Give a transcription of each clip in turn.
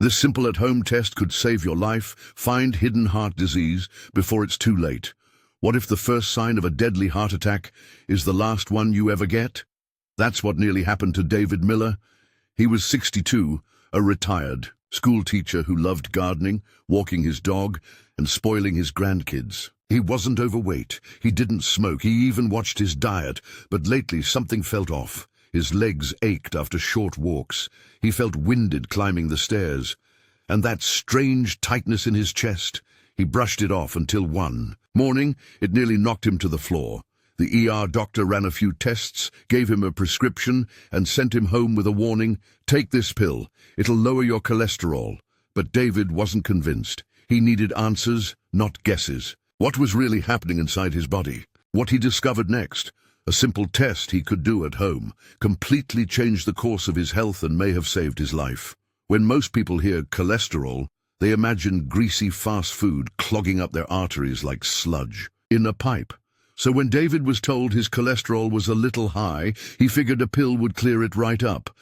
This simple at-home test could save your life. Find hidden heart disease before it's too late. What if the first sign of a deadly heart attack is the last one you ever get? That's what nearly happened to David Miller. He was 62, a retired school teacher who loved gardening, walking his dog, and spoiling his grandkids. He wasn't overweight, he didn't smoke, he even watched his diet, but lately something felt off. His legs ached after short walks. He felt winded climbing the stairs. And that strange tightness in his chest. He brushed it off until one morning, it nearly knocked him to the floor. The ER doctor ran a few tests, gave him a prescription, and sent him home with a warning, "Take this pill. It'll lower your cholesterol." But David wasn't convinced. He needed answers, not guesses. What was really happening inside his body? What he discovered next? A simple test he could do at home, completely changed the course of his health and may have saved his life. When most people hear cholesterol, they imagine greasy fast food clogging up their arteries like sludge in a pipe. So when David was told his cholesterol was a little high, he figured a pill would clear it right up.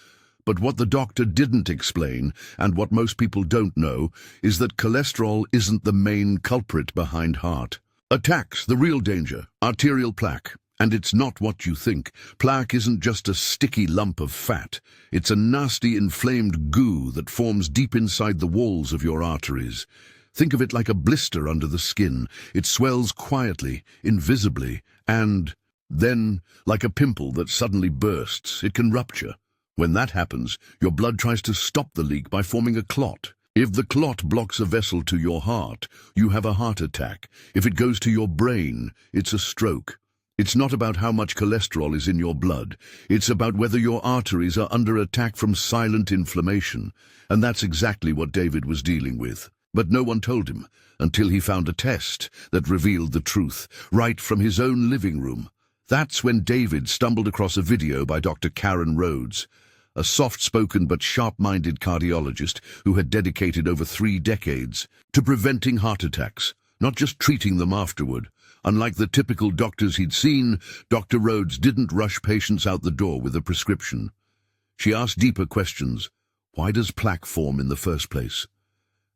But what the doctor didn't explain, and what most people don't know, is that cholesterol isn't the main culprit behind heart attacks. The real danger, arterial plaque. And it's not what you think. Plaque isn't just a sticky lump of fat. It's a nasty inflamed goo that forms deep inside the walls of your arteries. Think of it like a blister under the skin. It swells quietly, invisibly, and then, like a pimple that suddenly bursts, it can rupture. When that happens, your blood tries to stop the leak by forming a clot. If the clot blocks a vessel to your heart, you have a heart attack. If it goes to your brain, it's a stroke. It's not about how much cholesterol is in your blood. It's about whether your arteries are under attack from silent inflammation. And that's exactly what David was dealing with. But no one told him, until he found a test that revealed the truth, right from his own living room. That's when David stumbled across a video by Dr. Karen Rhodes, a soft-spoken but sharp-minded cardiologist who had dedicated over 3 decades to preventing heart attacks, not just treating them afterward. Unlike the typical doctors he'd seen, Dr. Rhodes didn't rush patients out the door with a prescription. She asked deeper questions. Why does plaque form in the first place?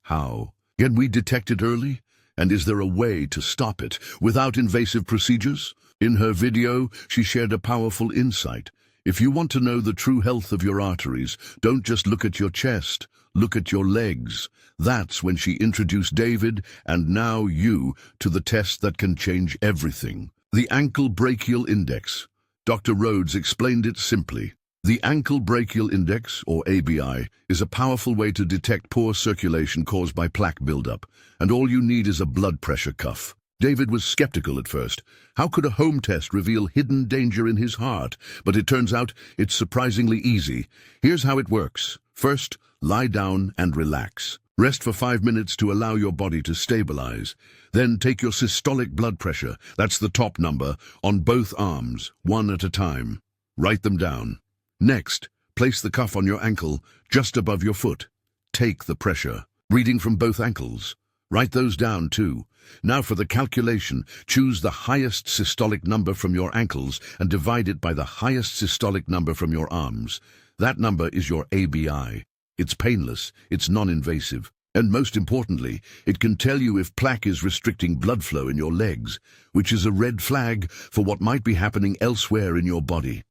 How? Can we detect it early? And is there a way to stop it without invasive procedures? In her video, she shared a powerful insight. If you want to know the true health of your arteries, don't just look at your chest, look at your legs. That's when she introduced David, and now you, to the test that can change everything. The ankle-brachial index. Dr. Rhodes explained it simply. The ankle-brachial index, or ABI, is a powerful way to detect poor circulation caused by plaque buildup, and all you need is a blood pressure cuff. David was skeptical at first. How could a home test reveal hidden danger in his heart? But it turns out it's surprisingly easy. Here's how it works. First, lie down and relax. Rest for 5 minutes to allow your body to stabilize. Then take your systolic blood pressure, that's the top number, on both arms, one at a time. Write them down. Next, place the cuff on your ankle, just above your foot. Take the pressure, reading from both ankles. Write those down too. Now for the calculation, choose the highest systolic number from your ankles and divide it by the highest systolic number from your arms. That number is your ABI. It's painless, it's non-invasive, and most importantly, it can tell you if plaque is restricting blood flow in your legs, which is a red flag for what might be happening elsewhere in your body.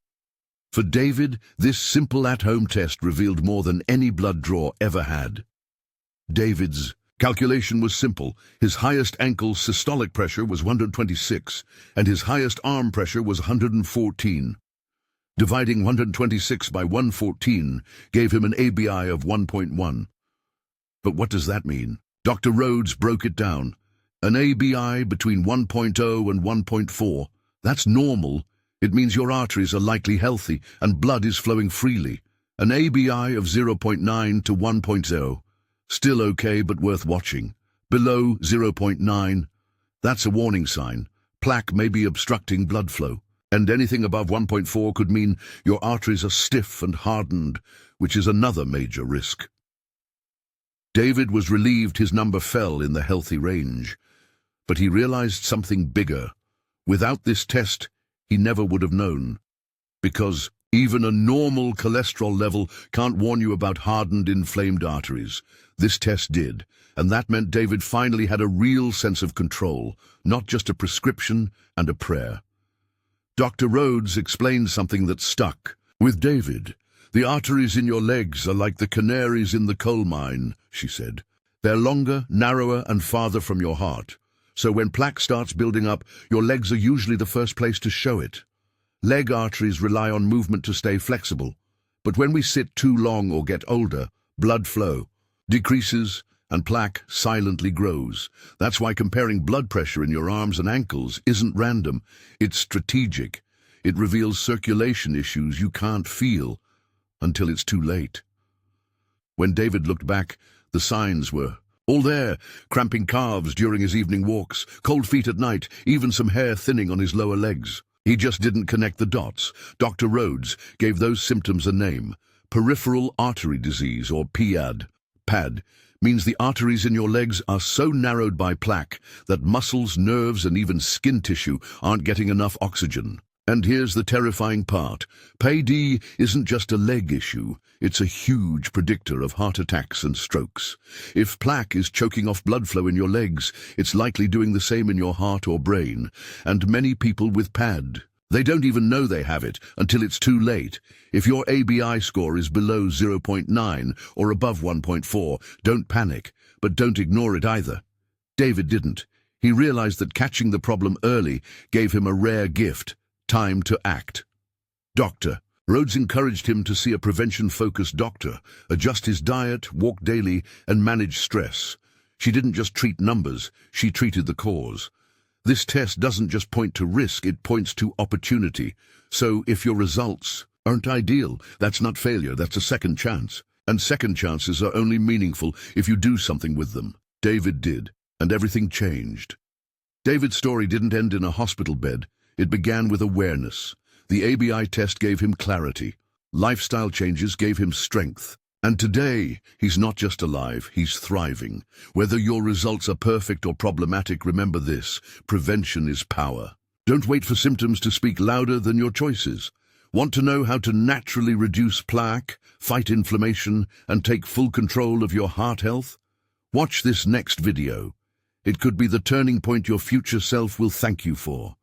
For David, this simple at-home test revealed more than any blood draw ever had. David's calculation was simple. His highest ankle systolic pressure was 126, and his highest arm pressure was 114. Dividing 126 by 114 gave him an ABI of 1.1. But what does that mean? Dr. Rhodes broke it down. An ABI between 1.0 and 1.4. That's normal. It means your arteries are likely healthy and blood is flowing freely. An ABI of 0.9 to 1.0. Still okay, but worth watching. Below 0.9, that's a warning sign. Plaque may be obstructing blood flow. And anything above 1.4 could mean your arteries are stiff and hardened, which is another major risk. David was relieved his number fell in the healthy range, but he realized something bigger. Without this test, he never would have known. Because Even a normal cholesterol level can't warn you about hardened, inflamed arteries. This test did, and that meant David finally had a real sense of control, not just a prescription and a prayer. Dr. Rhodes explained something that stuck. With David, the arteries in your legs are like the canaries in the coal mine, she said. They're longer, narrower, and farther from your heart. So when plaque starts building up, your legs are usually the first place to show it. Leg arteries rely on movement to stay flexible, but when we sit too long or get older, blood flow decreases and plaque silently grows. That's why comparing blood pressure in your arms and ankles isn't random, it's strategic. It reveals circulation issues you can't feel until it's too late. When David looked back, the signs were all there: cramping calves during his evening walks, cold feet at night, even some hair thinning on his lower legs. He just didn't connect the dots. Dr. Rhodes gave those symptoms a name: peripheral artery disease, or PAD. PAD means the arteries in your legs are so narrowed by plaque that muscles, nerves, and even skin tissue aren't getting enough oxygen. And here's the terrifying part. PAD isn't just a leg issue, it's a huge predictor of heart attacks and strokes. If plaque is choking off blood flow in your legs, it's likely doing the same in your heart or brain. And many people with PAD, they don't even know they have it until it's too late. If your ABI score is below 0.9 or above 1.4, don't panic, but don't ignore it either. David didn't. He realized that catching the problem early gave him a rare gift: time to act. Dr. Rhodes encouraged him to see a prevention-focused doctor, adjust his diet, walk daily, and manage stress. She didn't just treat numbers, she treated the cause. This test doesn't just point to risk, it points to opportunity. So if your results aren't ideal, that's not failure, that's a second chance. And second chances are only meaningful if you do something with them. David did, and everything changed. David's story didn't end in a hospital bed. It began with awareness. The ABI test gave him clarity. Lifestyle changes gave him strength. And today, he's not just alive, he's thriving. Whether your results are perfect or problematic, remember this: prevention is power. Don't wait for symptoms to speak louder than your choices. Want to know how to naturally reduce plaque, fight inflammation, and take full control of your heart health? Watch this next video. It could be the turning point your future self will thank you for.